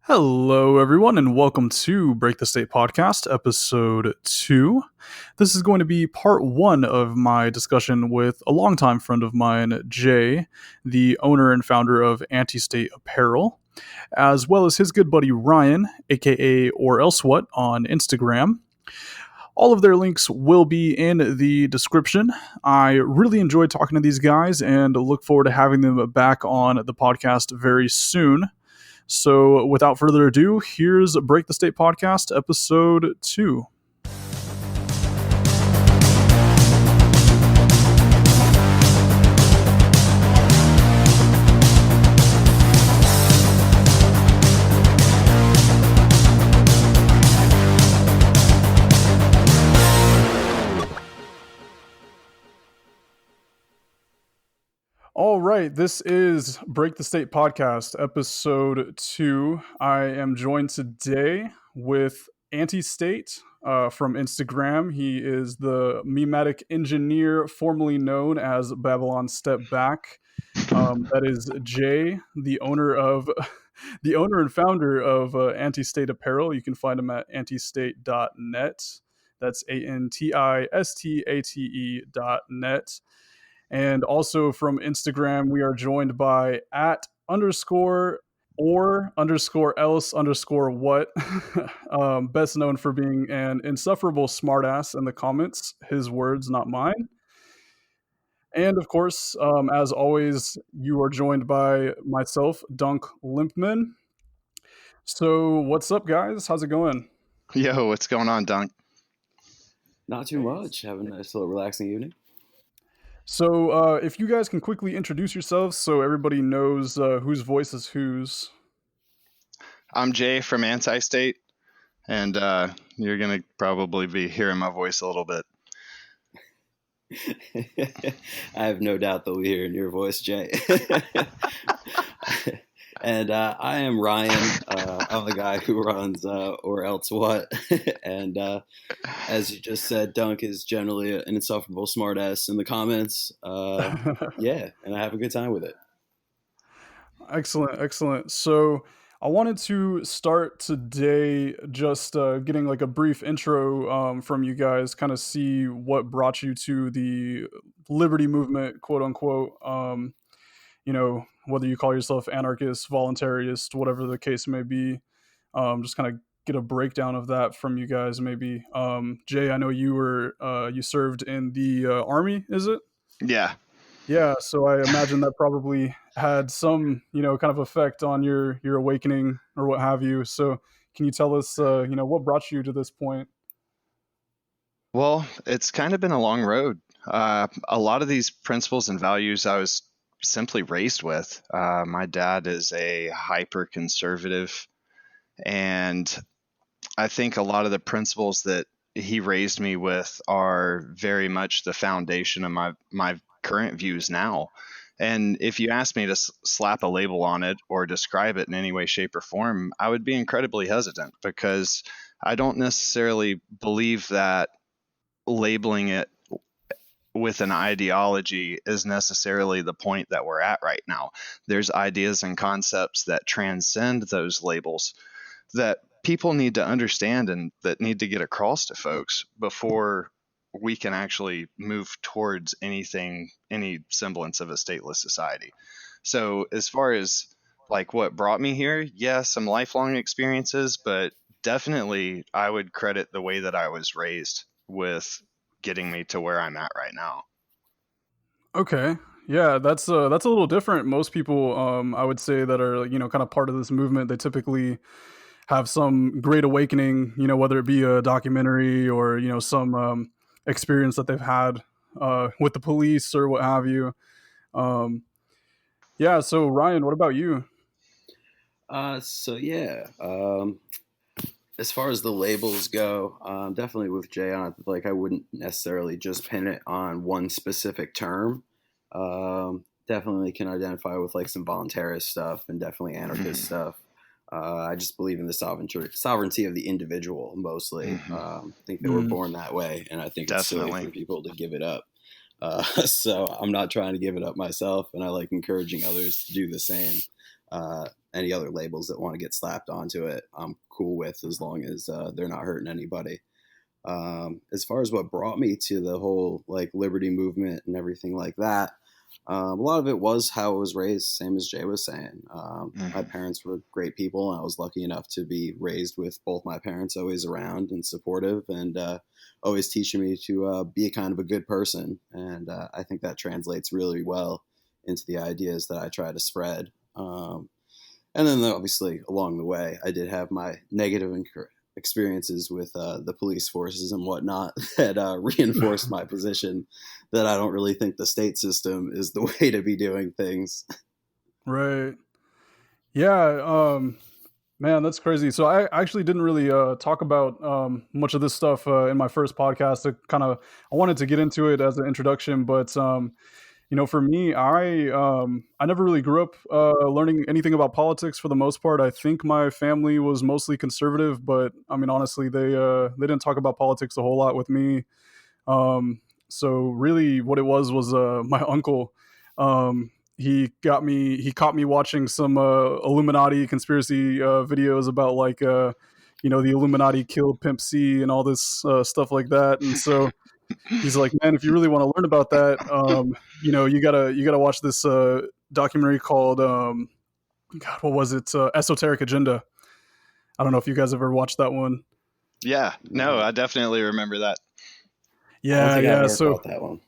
Hello, everyone, and welcome to Break the State Podcast, episode 2. This is going to be part 1 of my discussion with a longtime friend of mine, Jay, the owner and founder of Anti State Apparel, as well as his good buddy Ryan, aka Or Else What, on Instagram. All of their links will be in the description. I really enjoyed talking to these guys and look forward to having them back on the podcast very soon. So, without further ado, here's Break the State Podcast, episode 2. All right, this is Break the State Podcast, episode 2. I am joined today with Anti-State from Instagram. He is the mematic engineer formerly known as Babylon Step Back. That is Jay, the owner of the owner and founder of Anti-State Apparel. You can find him at antistate.net. That's ANTISTATE.net. And also from Instagram, we are joined by at underscore or underscore else underscore what, best known for being an insufferable smartass in the comments. His words, not mine. And of course, as always, you are joined by myself, Dunk Limpman. So, what's up, guys? How's it going? Yo, what's going on, Dunk? Not too much. Having a nice little relaxing evening. So, if you guys can quickly introduce yourselves so everybody knows whose voice is whose. I'm Jay from Anti-State, and you're going to probably be hearing my voice a little bit. I have no doubt they'll be hearing your voice, Jay. And I am Ryan. I'm the guy who runs Or Else What. And as you just said, Dunk is generally an insufferable smartass in the comments. Yeah, and I have a good time with it. Excellent, excellent. So I wanted to start today just getting like a brief intro from you guys, kind of see what brought you to the liberty movement, quote unquote. Whether you call yourself anarchist, voluntarist, whatever the case may be, just kind of get a breakdown of that from you guys. Maybe Jay, I know you served in the army, is it? Yeah. Yeah, so I imagine that probably had some, kind of effect on your awakening or what have you. So can you tell us, what brought you to this point? Well, it's kind of been a long road. A lot of these principles and values I was simply raised with. My dad is a hyper conservative, and I think a lot of the principles that he raised me with are very much the foundation of my current views now. And if you asked me to slap a label on it or describe it in any way, shape, or form, I would be incredibly hesitant because I don't necessarily believe that labeling it with an ideology is necessarily the point that we're at right now. There's ideas and concepts that transcend those labels that people need to understand and that need to get across to folks before we can actually move towards any semblance of a stateless society. So as far as like what brought me here, yeah, some lifelong experiences, but definitely I would credit the way that I was raised with getting me to where I'm at right now. Okay. Yeah, that's a little different. Most people, I would say, that are kind of part of this movement, they typically have some great awakening. Whether it be a documentary or some experience that they've had with the police or what have you. Yeah. So Ryan, what about you? As far as the labels go, definitely with Jay on it, like I wouldn't necessarily just pin it on one specific term. Definitely can identify with like some voluntarist stuff and definitely anarchist stuff. I just believe in the sovereignty of the individual mostly. I think they were born that way, and I think it's silly for people to give it up. So I'm not trying to give it up myself, and I like encouraging others to do the same. any other labels that want to get slapped onto it, I'm cool with, as long as they're not hurting anybody. As far as what brought me to the whole like liberty movement and everything like that, a lot of it was how I was raised, same as Jay was saying. My parents were great people, and I was lucky enough to be raised with both my parents always around and supportive, and always teaching me to be a kind of a good person. And I think that translates really well into the ideas that I try to spread. And then obviously along the way, I did have my negative experiences with the police forces and whatnot that reinforced my position that I don't really think the state system is the way to be doing things. Right. Yeah. Man, that's crazy. So I actually didn't really talk about much of this stuff in my first podcast. I wanted to get into it as an introduction, but for me, I never really grew up learning anything about politics for the most part. I think my family was mostly conservative, but I mean, honestly, they didn't talk about politics a whole lot with me. So really, what it was my uncle. He caught me watching some Illuminati conspiracy videos about like the Illuminati killed Pimp C and all this stuff like that, and so he's like, man, if you really want to learn about that, you gotta watch this documentary called God, what was it? Esoteric Agenda. I don't know if you guys ever watched that one. Yeah, no, I definitely remember that. I don't Yeah, think I've yeah. ever So caught that one.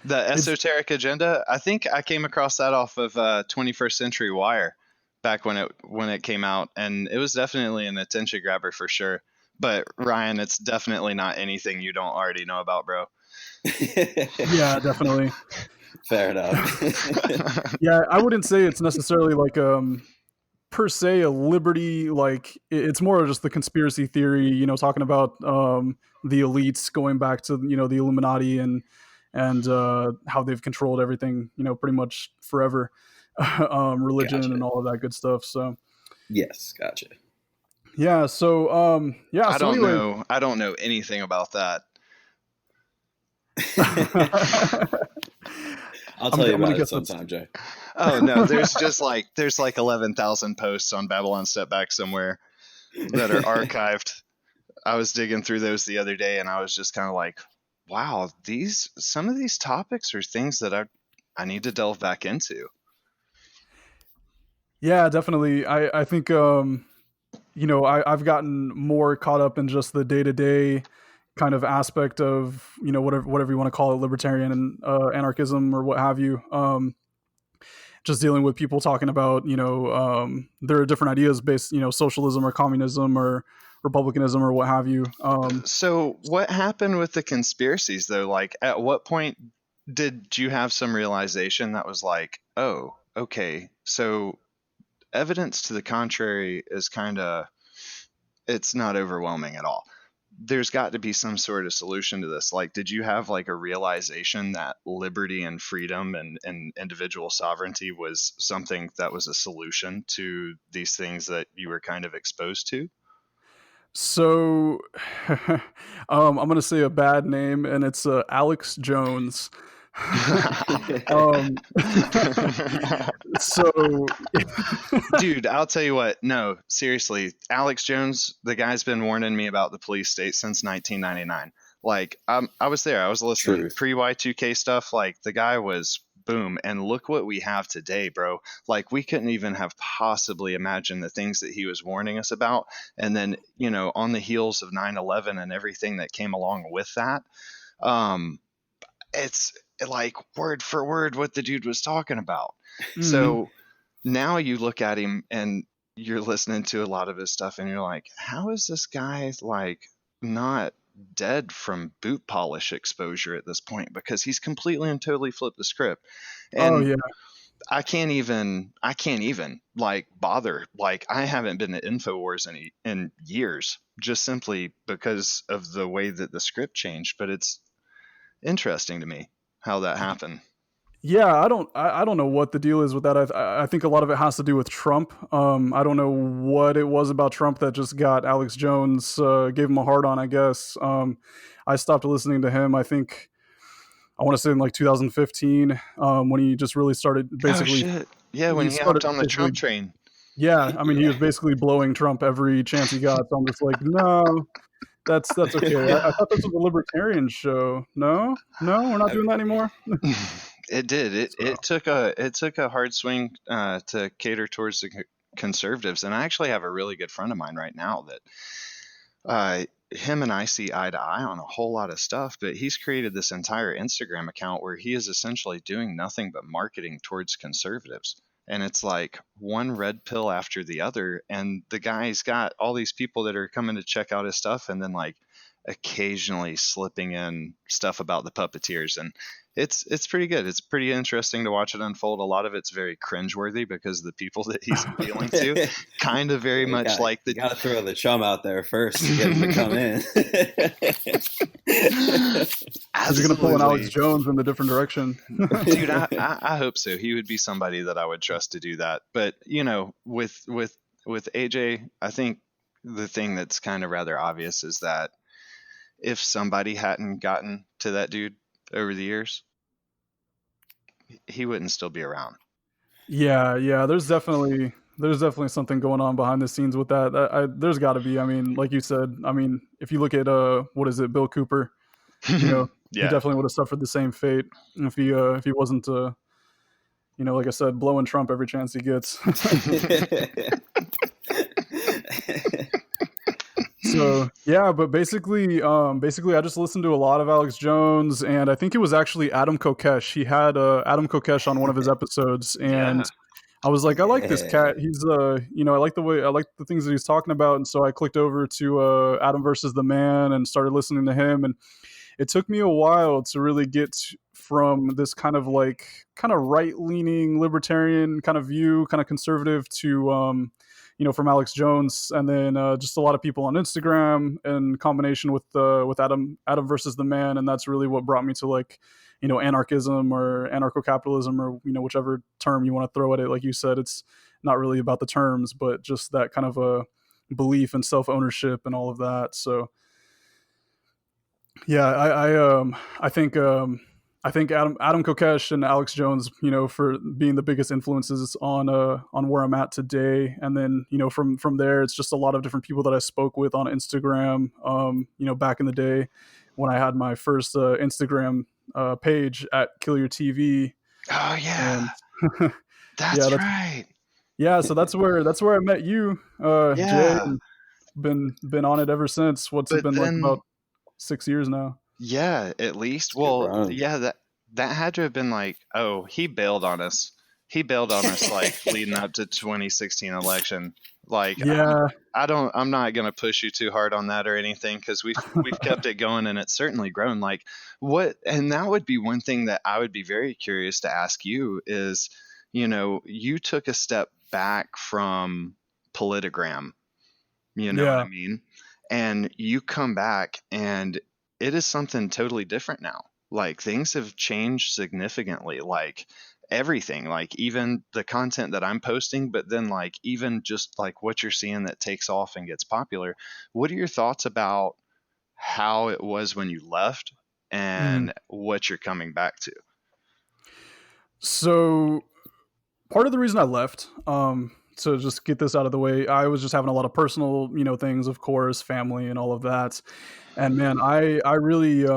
The Esoteric Agenda. I think I came across that off of 21st Century Wire back when it came out, and it was definitely an attention grabber for sure. But Ryan, it's definitely not anything you don't already know about, bro. yeah, definitely. Fair enough. Yeah, I wouldn't say it's necessarily like per se a liberty, like it's more of just the conspiracy theory, talking about the elites going back to the Illuminati and how they've controlled everything, pretty much forever, religion Gotcha. and all of that good stuff. So Yes, gotcha. yeah, so yeah, I so don't anyway. know. I don't know anything about that. I'll tell you I'm gonna about it guess that's sometime, Jay. Oh no, there's like 11,000 posts on Babylon Step Back somewhere that are archived. I was digging through those the other day, and I was just kind of like, wow, some of these topics are things that I need to delve back into. yeah, definitely. I think I've gotten more caught up in just the day to day kind of aspect of whatever you want to call it, libertarian and anarchism or what have you. Just dealing with people talking about there are different ideas based, socialism or communism or republicanism or what have you. So what happened with the conspiracies though? Like at what point did you have some realization that was like, oh, okay, so evidence to the contrary is it's not overwhelming at all. There's got to be some sort of solution to this. Like, did you have like a realization that liberty and freedom and individual sovereignty was something that was a solution to these things that you were kind of exposed to? So I'm going to say a bad name, and it's Alex Jones. um, so Dude, I'll tell you what. No, seriously, Alex Jones, the guy's been warning me about the police state since 1999. Like, I was there. I was listening Truth. pre Y2K stuff. Like, the guy was boom. And look what we have today, bro. Like, we couldn't even have possibly imagined the things that he was warning us about. And then, on the heels of 9/11 and everything that came along with that, it's like word for word what the dude was talking about. So now you look at him and you're listening to a lot of his stuff and you're like, how is this guy like not dead from boot polish exposure at this point? Because he's completely and totally flipped the script. oh And yeah. I can't even like bother. Like I haven't been to InfoWars in years, just simply because of the way that the script changed. But it's interesting to me how that happened. Yeah, I don't know what the deal is with that. I think a lot of it has to do with Trump. I don't know what it was about Trump that just got Alex Jones, gave him a hard on, I guess. I stopped listening to him. I think I want to say in like 2015, when he just really started Oh basically shit! Yeah, when he he started hopped on the basically Trump train. Yeah, I mean, he was basically blowing Trump every chance he got. So I'm just like, no, that's okay. I thought this was a libertarian show. No, no, we're not I- doing that anymore. It did. It So it took a hard swing to cater towards the conservatives, and I actually have a really good friend of mine right now that him and I see eye to eye on a whole lot of stuff. But he's created this entire Instagram account where he is essentially doing nothing but marketing towards conservatives. And it's like one red pill after the other. And the guy's got all these people that are coming to check out his stuff, and then like occasionally slipping in stuff about the puppeteers. And it's pretty good. It's pretty interesting to watch it unfold. A lot of it's very cringeworthy because the people that he's appealing to kind of very Yeah, much like you the got to throw the chum out there first to get him to come in. is he going to pull an Alex absolutely. Jones in the different direction? Dude, I hope so. He would be somebody that I would trust to do that. But with AJ, I think the thing that's kind of rather obvious is that if somebody hadn't gotten to that dude over the years, he wouldn't still be around. Yeah, yeah. There's definitely something going on behind the scenes with that. There's got to be. I mean, like you said. I mean, if you look at what is it, Bill Cooper? You know, he Yeah. definitely would have suffered the same fate if he wasn't like I said, blowing Trump every chance he gets. So yeah, but basically, I just listened to a lot of Alex Jones, and I think it was actually Adam Kokesh. He had Adam Kokesh on one of his episodes, Yeah. and I was like, I like this Yeah. cat. He's I like the things that he's talking about, and so I clicked over to Adam versus the Man and started listening to him, and it took me a while to really get from this kind of right leaning libertarian kind of view, kind of conservative to from Alex Jones, and then just a lot of people on Instagram in combination with Adam versus the Man, and that's really what brought me to anarchism or anarcho-capitalism or whichever term you want to throw at it. Like you said, it's not really about the terms, but just that kind of a belief in self-ownership and all of that. So yeah, I think Adam Kokesh and Alex Jones, for being the biggest influences on where I'm at today. And then from there, it's just a lot of different people that I spoke with on Instagram. Back in the day when I had my first Instagram page at Kill Your TV, Oh yeah. and yeah, That's right. so that's where I met you, Jay, Yeah. and been on it ever since. What's it But been like then about 6 years now? yeah, at least. It's a good Well, run. yeah, that had to have been like, oh, he bailed on us. He bailed on us like leading up to 2016 election. Like Yeah. I'm not gonna push you too hard on that or anything because we've kept it going and it's certainly grown. Like what, and that would be one thing that I would be very curious to ask you is, you took a step back from Politogram, you know what I Yeah. mean? And you come back and it is something totally different now. Like things have changed significantly. Like everything, like even the content that I'm posting, but then like even just like what you're seeing that takes off and gets popular. What are your thoughts about how it was when you left Mm. and what you're coming back to? So part of the reason I left, to just get this out of the way, I was just having a lot of personal, things, of course, family and all of that. And man, I really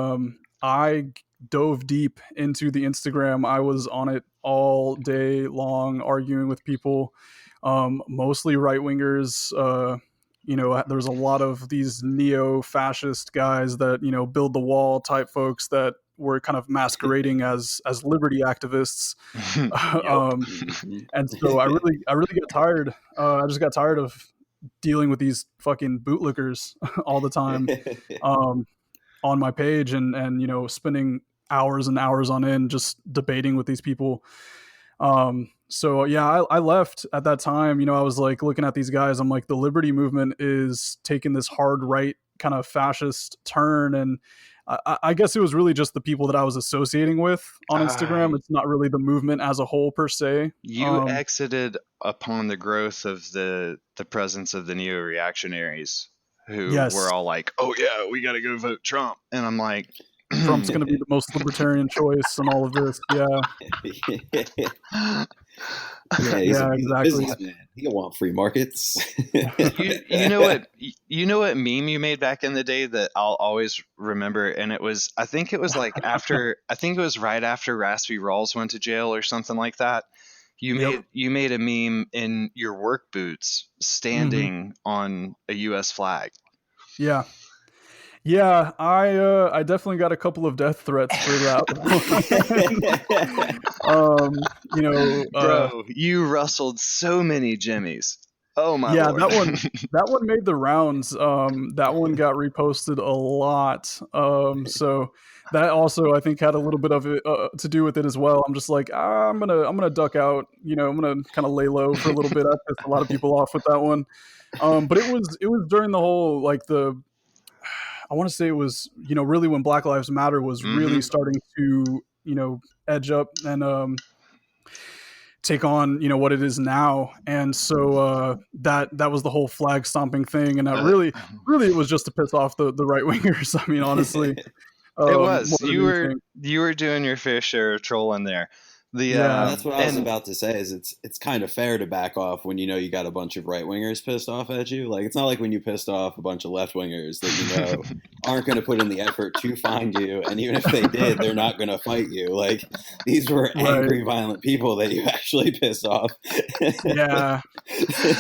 I dove deep into the Instagram. I was on it all day long, arguing with people, mostly right wingers. There's a lot of these neo-fascist guys that build the wall type folks that were kind of masquerading as liberty activists. Yep. um, Mhm. and so I really got tired. I just got tired of dealing with these fucking bootlickers all the time, um, on my page, and spending hours and hours on end just debating with these people. So yeah, I left at that time. I was like looking at these guys. I'm like, the liberty movement is taking this hard right kind of fascist turn, and I guess it was really just the people that I was associating with on uh, Instagram. It's not really the movement as a whole per se. you exited upon the growth of the presence of the neo-reactionaries who were Yes. all like, "Oh yeah, we got to go vote Trump," and I'm like, Trump's going to be the most libertarian choice and all of this. Yeah, Yeah, he's yeah, a exactly. businessman. He'll want free markets. You know what meme you made back in the day that I'll always remember, and I think it was right after Raspy Rawls went to jail or something like that. Yep. You made a meme in your work boots Hmm. standing on a U.S. flag. Yeah. Yeah, I definitely got a couple of death threats for that one. Bro, you rustled so many jimmies. Oh my Yeah, lord. that one made the rounds. That one got reposted a lot. So that also I think had a little bit of it to do with it as well. I'm just like, I'm gonna duck out. I'm gonna kind of lay low for a little bit. I pissed a lot of people off with that one. But it was during the whole like I want to say it was really when Black Lives Matter was really Hmm. starting to edge up and take on what it is now. And so that was the whole flag stomping thing, and that really it was just to piss off the right wingers. I mean, honestly, It more was. than anything. You were doing your fair share of trolling there. The Well, Yeah. that's what I was and about to say. Is it's kind of fair to back off when you got a bunch of right wingers pissed off at you. Like it's not like when you pissed off a bunch of left wingers that aren't going to put in the effort to find you, and even if they did, they're not going to fight you. Like these were Right. angry, violent people that you actually pissed off. Yeah.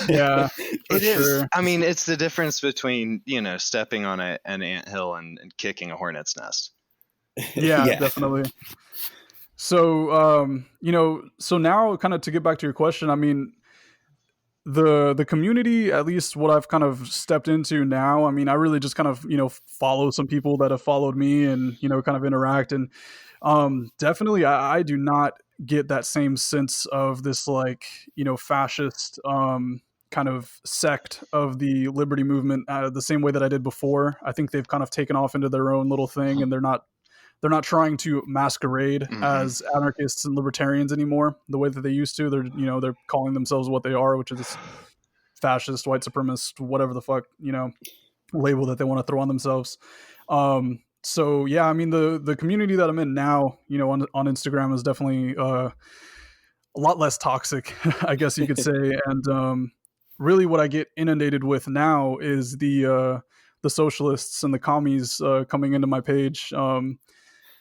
Yeah. For it is. sure. I mean, it's the difference between stepping on an anthill and kicking a hornet's nest. Yeah. Yeah. Definitely. So so now kind of to get back to your question, I mean, the community, at least what I've kind of stepped into now, I mean, I really just kind of follow some people that have followed me and kind of interact. And definitely I do not get that same sense of this like fascist kind of sect of the liberty movement the same way that I did before. I think they've kind of taken off into their own little thing, and they're not trying to masquerade Hmm. as anarchists and libertarians anymore the way that they used to. They're calling themselves what they are, which is fascist, white supremacist, whatever the fuck label that they want to throw on themselves. So yeah, I mean the community that I'm in now, on Instagram is definitely a lot less toxic, I guess you could say. And really, what I get inundated with now is the socialists and the commies coming into my page.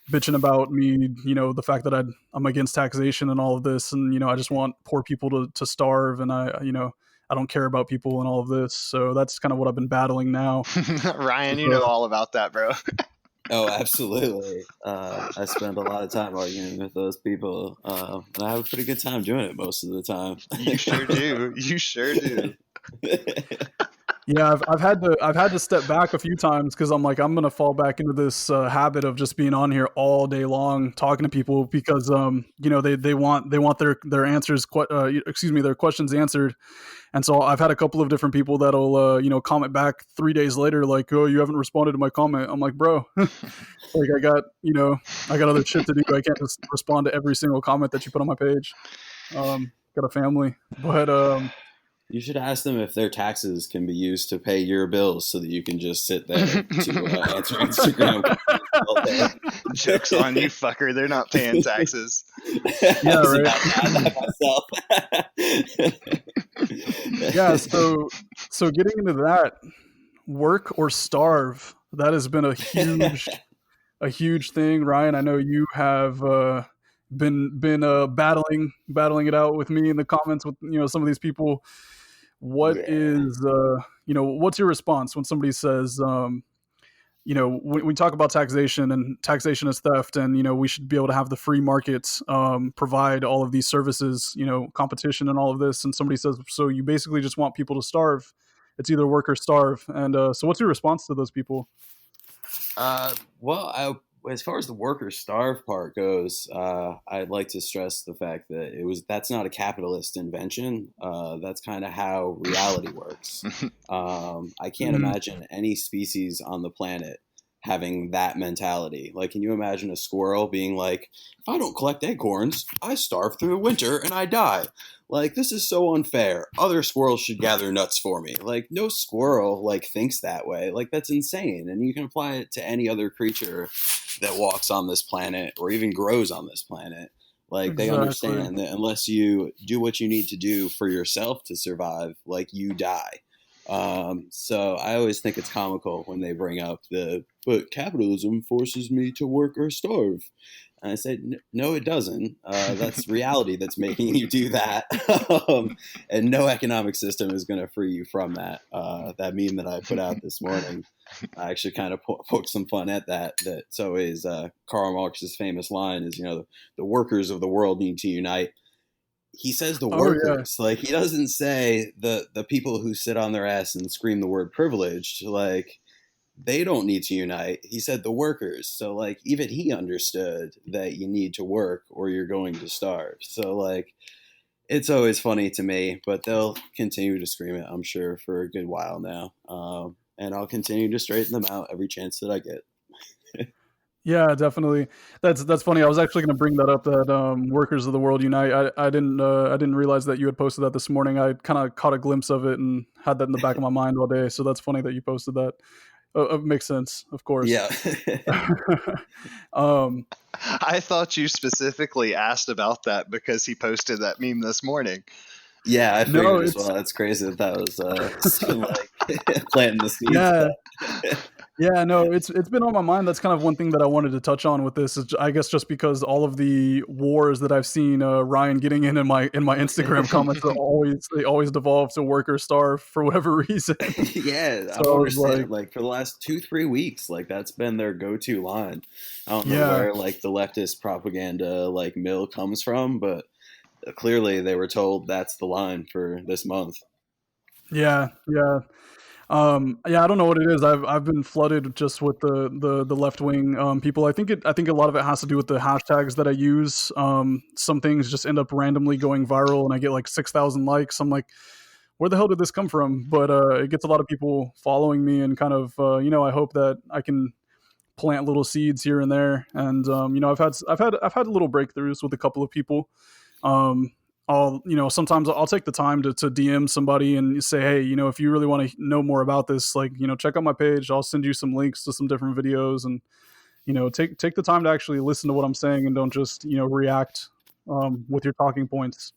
Bitching about me, the fact that I'm against taxation and all of this, and I just want poor people to starve, and I don't care about people and all of this. So that's kind of what I've been battling now. Ryan, you Uh, know all about that, bro. Oh, absolutely. I spend a lot of time arguing with those people, and I have a pretty good time doing it most of the time. You sure do. You sure do. Yeah, I've had to step back a few times because I'm like I'm gonna fall back into this habit of just being on here all day long talking to people because they want their answers their questions answered. And so I've had a couple of different people that'll comment back 3 days later like, oh, you haven't responded to my comment. I'm like, bro, like I got other shit to do. I can't just respond to every single comment that you put on my page. Got a family. But You should ask them if their taxes can be used to pay your bills so that you can just sit there to answer Instagram comments all day. Joke's on you, fucker. They're not paying taxes. Yeah, I was right. about to add that myself. Yeah, so getting into that, work or starve, that has been a huge thing. Ryan, I know you have been battling it out with me in the comments with some of these people. What Yeah. is what's your response when somebody says when we talk about taxation, and taxation is theft, and we should be able to have the free markets provide all of these services, competition and all of this, and somebody says, so you basically just want people to starve? It's either work or starve. And so what's your response to those people? Well, as far as the worker starve part goes, I'd like to stress the fact that that's not a capitalist invention. That's kind of how reality works. I can't Mhm. imagine any species on the planet having that mentality. Like, can you imagine a squirrel being like, if I don't collect acorns, I starve through the winter and I die? Like, this is so unfair. Other squirrels should gather nuts for me. Like, no squirrel thinks that way. Like, that's insane. And you can apply it to any other creature that walks on this planet or even grows on this planet. Like they Exactly. understand that unless you do what you need to do for yourself to survive, like you die. So I always think it's comical when they bring up but capitalism forces me to work or starve. And I said, no, it doesn't. That's reality that's making you do that. And no economic system is going to free you from that. That meme that I put out this morning, I actually kind of poked some fun at that. That's always Karl Marx's famous line is, the workers of the world need to unite. He says the Oh yeah. workers, like he doesn't say the people who sit on their ass and scream the word privileged. Like they don't need to unite. He said the workers. So like even he understood that you need to work or you're going to starve. So like it's always funny to me, but they'll continue to scream it, I'm sure, for a good while now. And I'll continue to straighten them out every chance that I get. Yeah, definitely. That's funny. I was actually going to bring that up. That Workers of the World Unite. I didn't realize that you had posted that this morning. I kind of caught a glimpse of it and had that in the back of my mind all day. So that's funny that you posted that. It makes sense, of course. Yeah. um, I thought you specifically asked about that because he posted that meme this morning. Yeah, I no, figured as it's well. That's crazy that was like planting the seeds. yeah. Yeah, no, it's been on my mind. That's kind of one thing that I wanted to touch on with this. Is I guess just because all of the wars that I've seen Ryan getting in my Instagram comments are always devolve to work or starve for whatever reason. Yeah, I So don't I was understand. like, Like for the last 2, 3 weeks, like that's been their go-to line. I don't know yeah, where like the leftist propaganda like mill comes from, but clearly they were told that's the line for this month. yeah, yeah. Yeah, I don't know what it is. I've been flooded just with the left wing people. I think a lot of it has to do with the hashtags that I use. Some things just end up randomly going viral, and I get like 6,000 likes. I'm like, where the hell did this come from? But it gets a lot of people following me, and kind of I hope that I can plant little seeds here and there. And I've had little breakthroughs with a couple of people. Um, I'll sometimes I'll take the time to DM somebody and say, hey, if you really want to know more about this, like check out my page. I'll send you some links to some different videos, and take the time to actually listen to what I'm saying and don't just react with your talking points.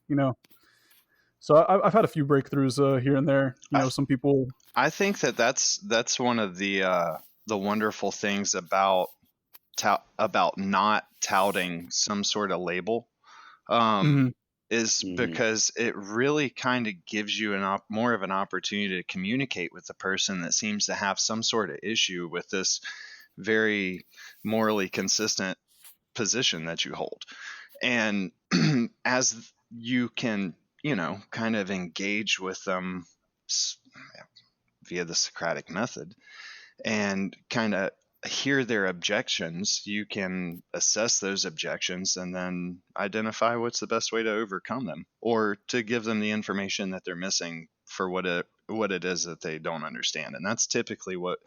So I've had a few breakthroughs here and there. I Some people. I think that's one of the wonderful things about not touting some sort of label, um, Mhm. is Hmm. because it really kind of gives you more of an opportunity to communicate with the person that seems to have some sort of issue with this very morally consistent position that you hold. And as you can, kind of engage with them via the Socratic method and kind of hear their objections, you can assess those objections and then identify what's the best way to overcome them or to give them the information that they're missing for what it is that they don't understand. And that's typically what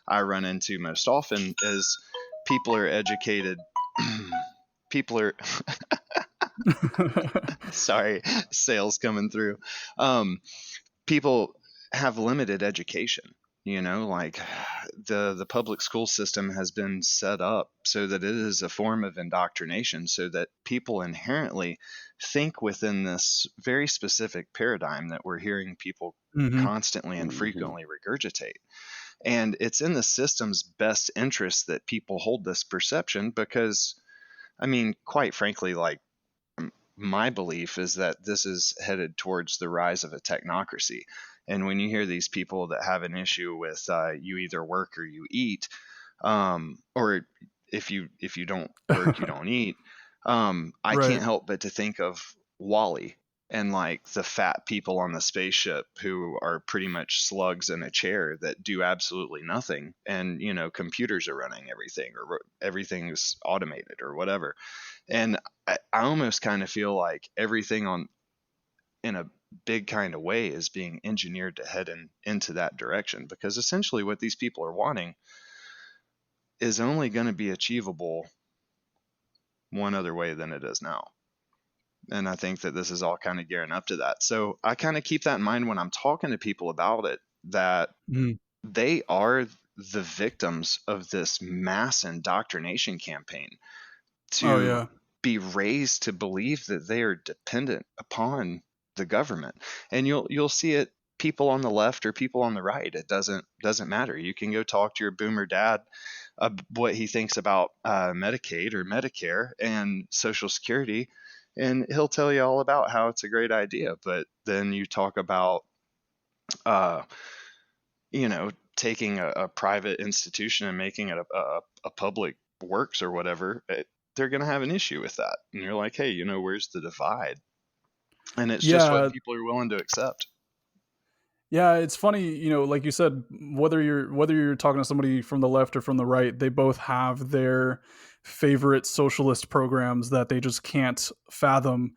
I run into most often is people are educated. People are sorry, sales coming through. um, People have limited education. Like the public school system has been set up so that it is a form of indoctrination, so that people inherently think within this very specific paradigm that we're hearing people Mhm. constantly and Hmm. frequently regurgitate. And it's in the system's best interest that people hold this perception because, I mean, quite frankly, like, my belief is that this is headed towards the rise of a technocracy. And when you hear these people that have an issue with you either work or you eat, or if you don't work, you don't eat, I Right. can't help but to think of Wally and like the fat people on the spaceship who are pretty much slugs in a chair that do absolutely nothing, and computers are running everything or everything's automated or whatever. And I almost kind of feel like everything on in a big kind of way is being engineered to head into that direction, because essentially what these people are wanting is only going to be achievable one other way than it is now. And I think that this is all kind of gearing up to that. So I kind of keep that in mind when I'm talking to people about it, that Mhm. they are the victims of this mass indoctrination campaign Oh to yeah. be raised to believe that they are dependent upon the government. And you'll see it, people on the left or people on the right. It doesn't matter. You can go talk to your boomer dad what he thinks about Medicaid or Medicare and Social Security, and he'll tell you all about how it's a great idea. But then you talk about uh, taking a private institution and making it a public works or whatever, they're going to have an issue with that. And you're like, hey, where's the divide? And it's just what Yeah, people are willing to accept. yeah, it's funny, like you said, whether you're talking to somebody from the left or from the right, they both have their favorite socialist programs that they just can't fathom,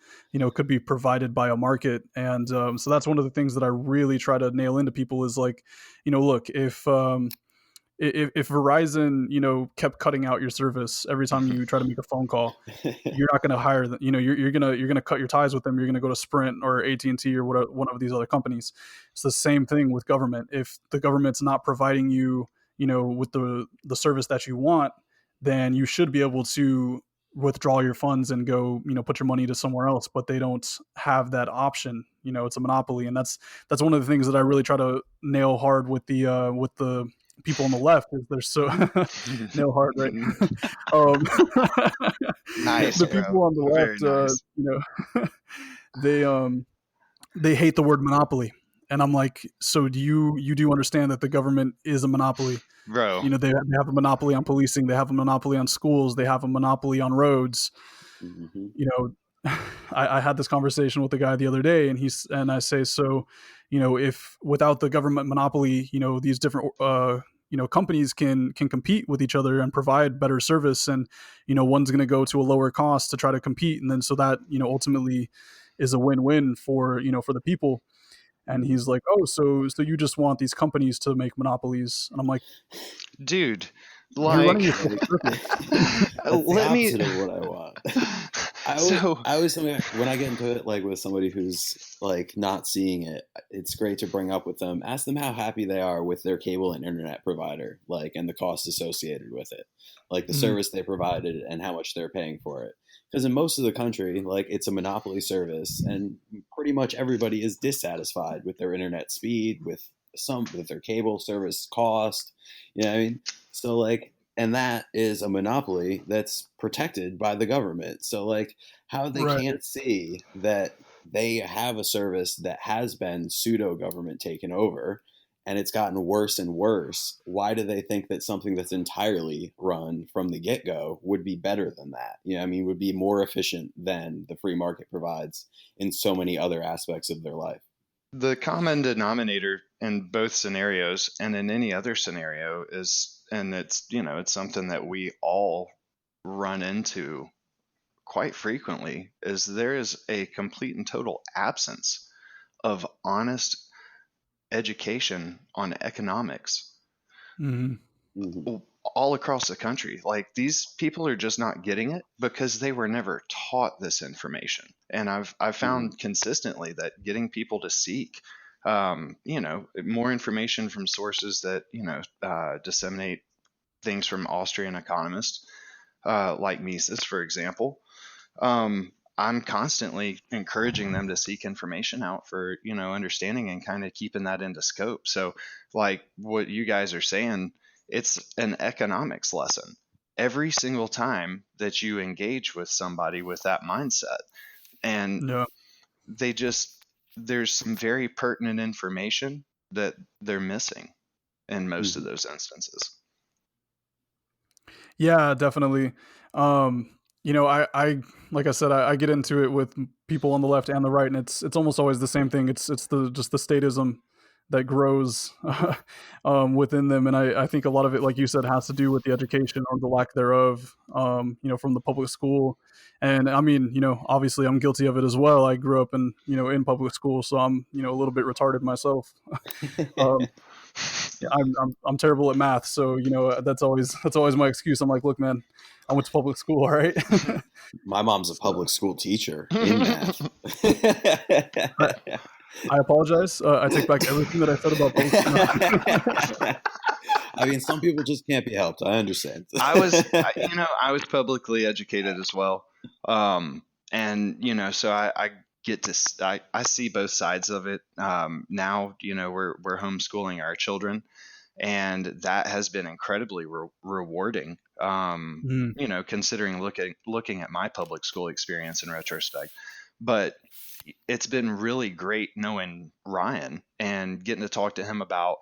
could be provided by a market. And so that's one of the things that I really try to nail into people is like, look, if Verizon, kept cutting out your service every time you try to make a phone call, you're not going to hire them. You're gonna cut your ties with them. You're gonna go to Sprint or AT&T or one of these other companies. It's the same thing with government. If the government's not providing you, with the service that you want, then you should be able to withdraw your funds and go, put your money to somewhere else. But they don't have that option. It's a monopoly, and that's one of the things that I really try to nail hard with the people on the left is they're so nail hard, right? um, Nice, the bro. people on the Very left, nice. they hate the word monopoly, and I'm like, so you do understand that the government is a monopoly? Bro. They have a monopoly on policing, they have a monopoly on schools, they have a monopoly on roads. Mm-hmm. you know I had this conversation with the guy the other day, and I say, so, if without the government monopoly, these different companies can compete with each other and provide better service, and one's going to go to a lower cost to try to compete, and then so that ultimately is a win-win for the people. And he's like, oh, so you just want these companies to make monopolies? And I'm like, Dude, you're like, running yourself in circles. That's the let me. opposite of what I want. So, I always when I get into it like with somebody who's like not seeing it, it's great to bring up with them, ask them how happy they are with their cable and internet provider, like, and the cost associated with it, like the Mhm. service they provided and how much they're paying for it. Because in most of the country, like, it's a monopoly service, and pretty much everybody is dissatisfied with their internet speed, with their cable service cost. You know what I mean? So like, and that is a monopoly that's protected by the government. So like, how they Right. can't see that they have a service that has been pseudo government taken over and it's gotten worse and worse. Why do they think that something that's entirely run from the get-go would be better than that? Would be more efficient than the free market provides in so many other aspects of their life. the common denominator in both scenarios and in any other scenario is, and it's something that we all run into quite frequently, is there is a complete and total absence of honest education on economics Mhm. Mm-hmm. all across the country. Like, these people are just not getting it because they were never taught this information. And I've Mm-hmm. found consistently that getting people to seek more information from sources that disseminate things from Austrian economists, like Mises, for example. I'm constantly encouraging them to seek information out for, understanding and kind of keeping that into scope. So, like what you guys are saying, it's an economics lesson every single time that you engage with somebody with that mindset. And Yeah. they just, there's some very pertinent information that they're missing in most of Mm-hmm. those instances. Yeah, definitely. I like I said, I get into it with people on the left and the right, and it's almost always the same thing. It's the just the statism that grows within them, and I think a lot of it, like you said, has to do with the education or the lack thereof. From the public school, and I mean, obviously, I'm guilty of it as well. I grew up in public school, so I'm a little bit retarded myself. Um, yeah, I'm terrible at math, so that's always my excuse. I'm like, look, man, I went to public school, all right. My mom's a So public school teacher in math. I apologize. I take back everything that I said about public school. I mean, some people just can't be helped. I understand. I was publicly educated as well. And, so I get to, I see both sides of it. Now, we're homeschooling our children, and that has been incredibly rewarding. Mm. Considering looking at my public school experience in retrospect, but it's been really great knowing Ryan and getting to talk to him about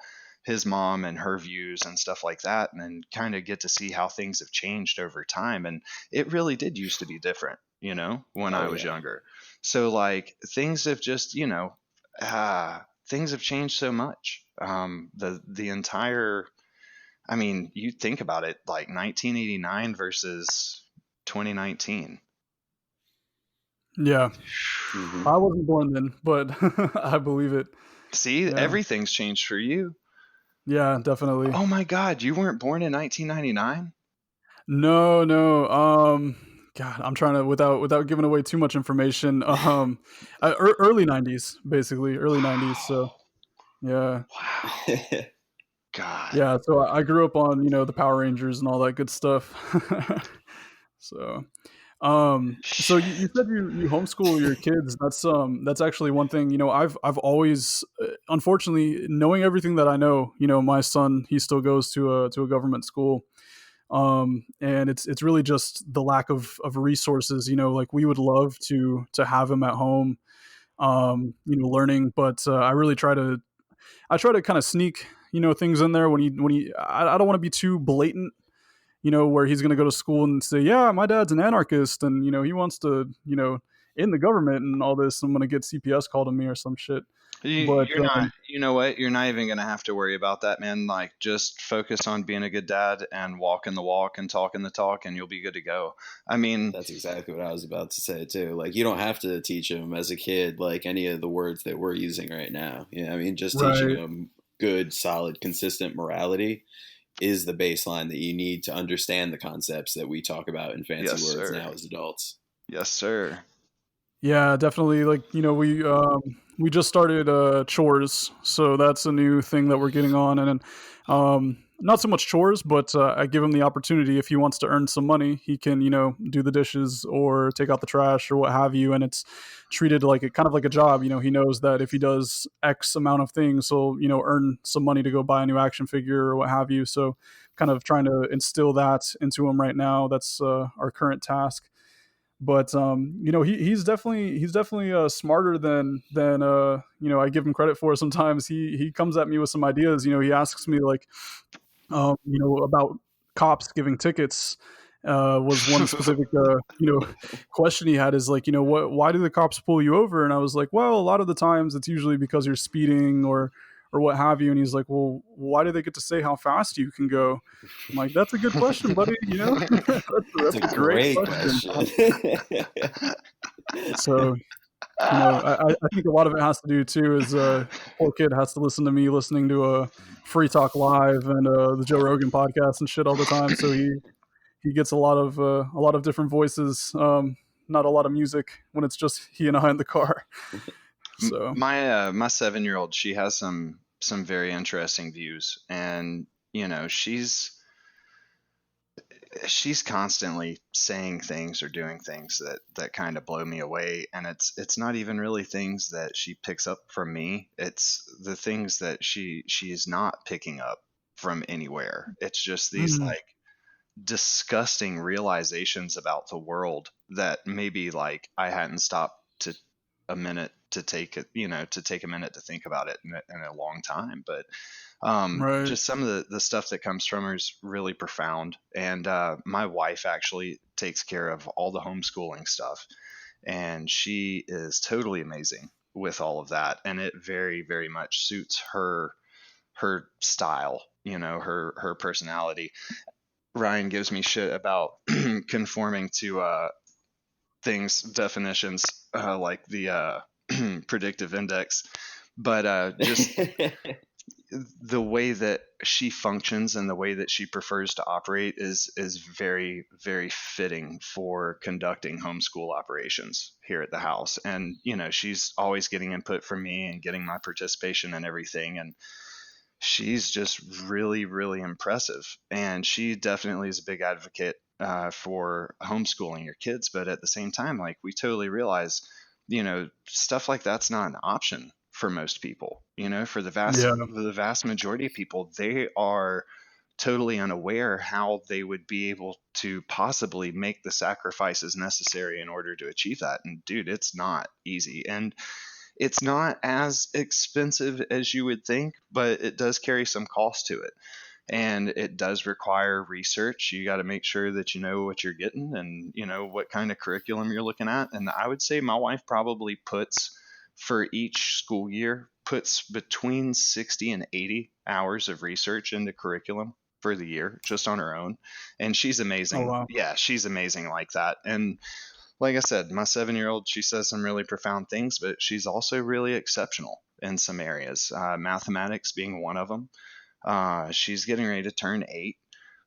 his mom and her views and stuff like that, and then kind of get to see how things have changed over time. And it really did used to be different, when Oh I was yeah. younger. So like things have just, things have changed so much. The entire, I mean, you think about it, like 1989 versus 2019. Yeah, Hmm. I wasn't born then, but I believe it. See, Yeah, everything's changed for you. yeah, definitely. Oh my God, you weren't born in 1999? No, no. God, I'm trying to without giving away too much information. Early '90s, basically, early '90s. So Wow. yeah, Wow. God. yeah. So I grew up on the Power Rangers and all that good stuff. So so you Shit. said you homeschool your kids. That's actually one thing. I've always, unfortunately, knowing everything that I know. My son, he still goes to a government school. And it's really just the lack of resources. Like we would love to have him at home, learning, but I try to kind of sneak things in there when he I don't want to be too blatant, where he's going to go to school and say, yeah, my dad's an anarchist and, he wants to, in the government and all this. I'm going to get CPS called on me or some shit. But, You're not, you know what? You're not even going to have to worry about that, man. Like, just focus on being a good dad and walking the walk and talking the talk, and you'll be good to go. I mean, That's exactly what I was about to say too. Like, you don't have to teach him as a kid like any of the words that we're using right now. I mean, just teaching right. him good, solid, consistent morality is the baseline that you need to understand the concepts that we talk about in fancy yes, words sir. now as adults. Yes, sir. Yeah, definitely. Like, we just started chores, so that's a new thing that we're getting on. And then, not so much chores, but I give him the opportunity if he wants to earn some money, he can do the dishes or take out the trash or what have you, and it's treated like a kind of like a job. He knows that if he does X amount of things, he'll earn some money to go buy a new action figure or what have you. So, kind of trying to instill that into him right now. That's our current task. But he's definitely smarter than I give him credit for. Sometimes he comes at me with some ideas. He asks me like about cops giving tickets. Was one specific question he had, is like, why do the cops pull you over? And I was like, well, a lot of the times it's usually because you're speeding or what have you. And he's like, well, why do they get to say how fast you can go? I'm like, that's a good question, buddy. It's That's a a great great question. question. So I think a lot of it has to do too is poor kid has to listen to me listening to a Free Talk Live and the Joe Rogan podcast and shit all the time. So he gets a lot of different voices, not a lot of music when it's just he and I in the car. So My 7-year old, she has some very interesting views, and she's constantly saying things or doing things that kind of blow me away, and it's not even really things that she picks up from me. It's the things that she's not picking up from anywhere. It's just these mm, like disgusting realizations about the world that maybe like I hadn't stopped to a minute to take it, to take a minute to think about it in a long time. But right. just some of the stuff that comes from her is really profound. And my wife actually takes care of all the homeschooling stuff, and she is totally amazing with all of that. And it very, very much suits her style, her personality. Ryan gives me shit about conforming to things, definitions, like the predictive index, but just the way that she functions and the way that she prefers to operate is very, very fitting for conducting homeschool operations here at the house. And she's always getting input from me and getting my participation and everything. And she's just really, really impressive. And she definitely is a big advocate for homeschooling your kids. But at the same time, like, we totally realize, stuff like that's not an option for most people. For Yeah. the vast majority of people, they are totally unaware how they would be able to possibly make the sacrifices necessary in order to achieve that. And dude, it's not easy. And it's not as expensive as you would think, but it does carry some cost to it. And it does require research. You got to make sure that you know what you're getting and you know what kind of curriculum you're looking at. And I would say my wife probably puts, for each school year, puts between 60 and 80 hours of research into curriculum for the year just on her own. And she's Oh amazing. wow. Yeah, she's amazing like that. And like I said, my 7-year-old, she says some really profound things, but she's also really exceptional in some areas, mathematics being one of them. She's getting ready to turn 8.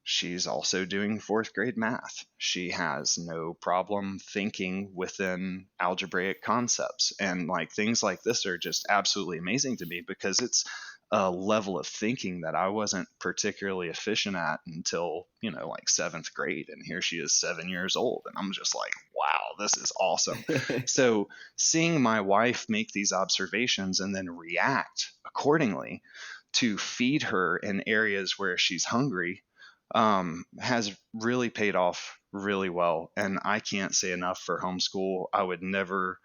She's also doing fourth grade math. She has no problem thinking within algebraic concepts. And like things like this are just absolutely amazing to me because it's a level of thinking that I wasn't particularly efficient at until, like 7th grade. And here she is 7 years old. And I'm just like, wow, this is awesome. So seeing my wife make these observations and then react accordingly to feed her in areas where she's hungry has really paid off really well. And I can't say enough for homeschool. I would never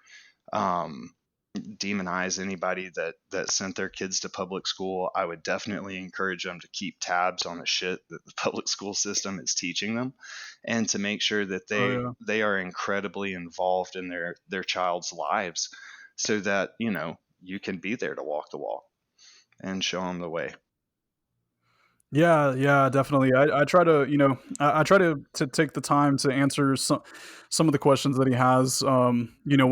demonize anybody that sent their kids to public school. I would definitely encourage them to keep tabs on the shit that the public school system is teaching them, and to make sure that Oh yeah. they are incredibly involved in their child's lives, so that you can be there to walk the walk and show them the way. Yeah, yeah, definitely. I try to, I try to take the time to answer some of the questions that he has. When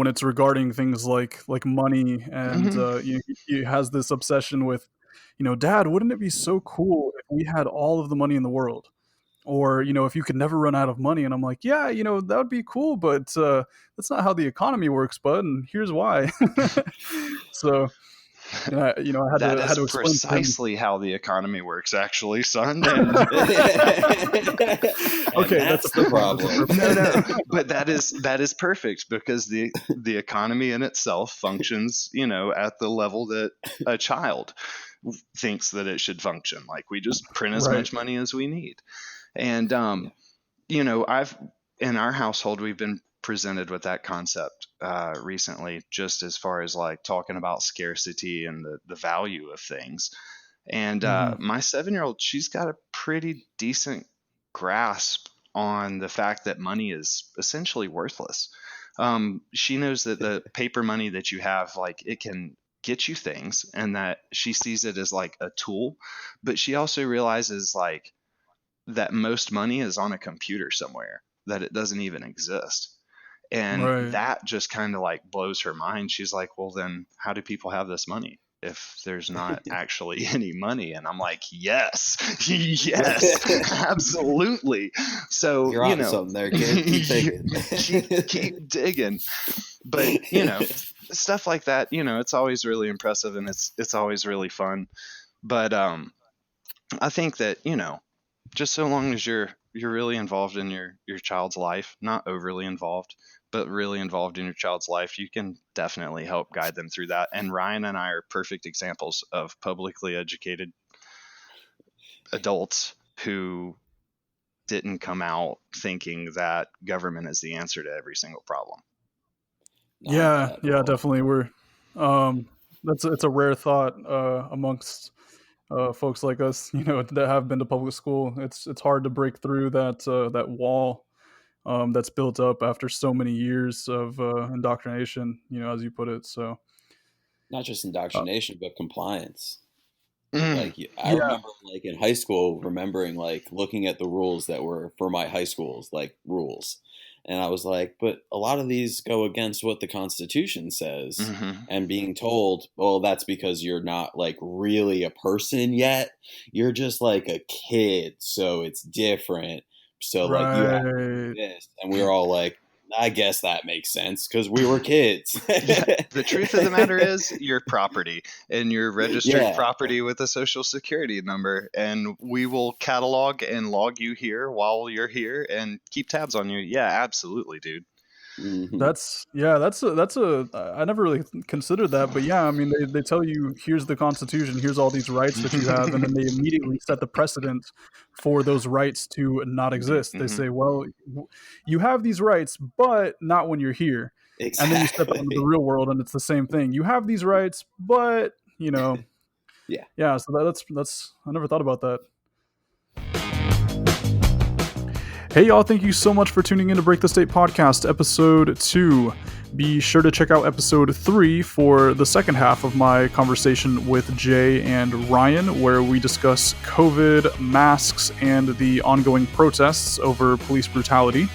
it's regarding things like money, and Hmm. he has this obsession with, Dad, wouldn't it be so cool if we had all of the money in the world, or if you could never run out of money? And I'm like, yeah, that would be cool, but that's not how the economy works, bud. And here's why. So, I had That to is explain to him. precisely how the economy works, actually, son. And And Okay, that's a that's the fair point. That's a fair problem. no, point. no, but that is perfect because the economy in itself functions, at the level that a child thinks that it should function. Like, we just print as Right. much money as we need. And Yeah. I've in our household we've been presented with that concept recently, just as far as like talking about scarcity and the value of things. And Hmm. my 7-year-old, she's got a pretty decent grasp on the fact that money is essentially worthless. She knows that the paper money that you have, like, it can get you things, and that she sees it as like a tool. But she also realizes, like, that most money is on a computer somewhere, that it doesn't even exist. And Right. that just kind of like blows her mind. She's like, well, then how do people have this money if there's not actually any money? And I'm like, yes, yes, absolutely. So, You're on something there, kid. Keep thinking. keep digging. But, stuff like that, it's always really impressive, and it's always really fun. But I think that, just so long as you're really involved in your child's life, not overly involved, but really involved in your child's life, you can definitely help guide them through that. And Ryan and I are perfect examples of publicly educated adults who didn't come out thinking that government is the answer to every single problem. Not Yeah, at yeah, all. definitely. Um, it's a rare thought amongst folks like us, that have been to public school. It's hard to break through that wall that's built up after so many years of indoctrination, as you put it. So, Not just uh, indoctrination, but compliance. Mm. Like I yeah, remember, like in high school, remembering like looking at the rules that were for my high school's like rules, and I was like, but a lot of these go against what the Constitution says, Hmm. and being told, well, that's because you're not like really a person yet. You're just like a kid, so it's different. So like you have to do right. this, and we were all like, I guess that makes sense because we were kids. Yeah, the truth of the matter is your property, and you're registered Yeah. property with a social security number, and we will catalog and log you here while you're here and keep tabs on you. Yeah, absolutely, dude. Mhm. That's I never really considered that, but yeah, I mean they tell you here's the Constitution, here's all these rights that you have, and then they immediately set the precedent for those rights to not exist. They Mhm. say, well, you have these rights, but not when you're here. And then you step out into the Exactly. real world, and it's the same thing. You have these rights, but Yeah. yeah. So that's I never thought about that. Hey, y'all, thank you so much for tuning in to Break the State Podcast, episode 2. Be sure to check out episode 3 for the second half of my conversation with Jay and Ryan, where we discuss COVID, masks, and the ongoing protests over police brutality.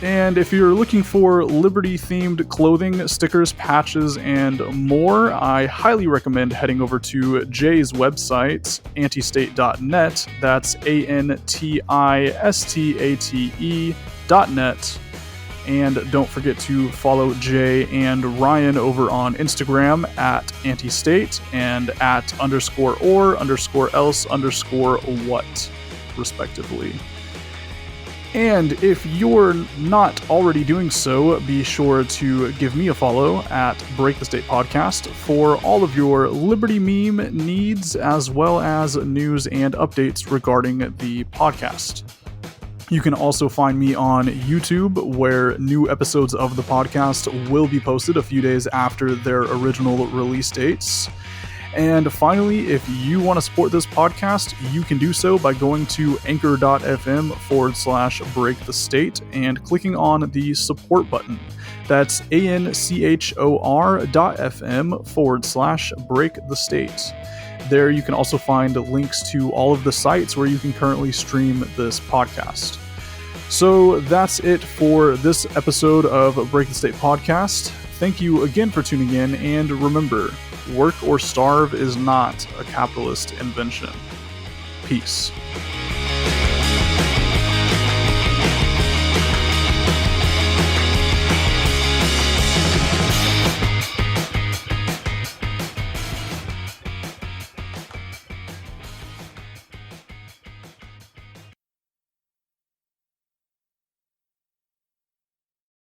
And if you're looking for Liberty-themed clothing, stickers, patches, and more, I highly recommend heading over to Jay's website, antistate.net. That's ANTISTATE.net. And don't forget to follow Jay and Ryan over on Instagram at antistate and at _or_else_what, respectively. And if you're not already doing so, be sure to give me a follow at Break the State Podcast for all of your Liberty meme needs, as well as news and updates regarding the podcast. You can also find me on YouTube, where new episodes of the podcast will be posted a few days after their original release dates. And finally, if you want to support this podcast, you can do so by going to anchor.fm/break the state and clicking on the support button. That's anchor.fm/break the state. There you can also find links to all of the sites where you can currently stream this podcast. So that's it for this episode of Break the State Podcast. Thank you again for tuning in, and remember, work or starve is not a capitalist invention. Peace.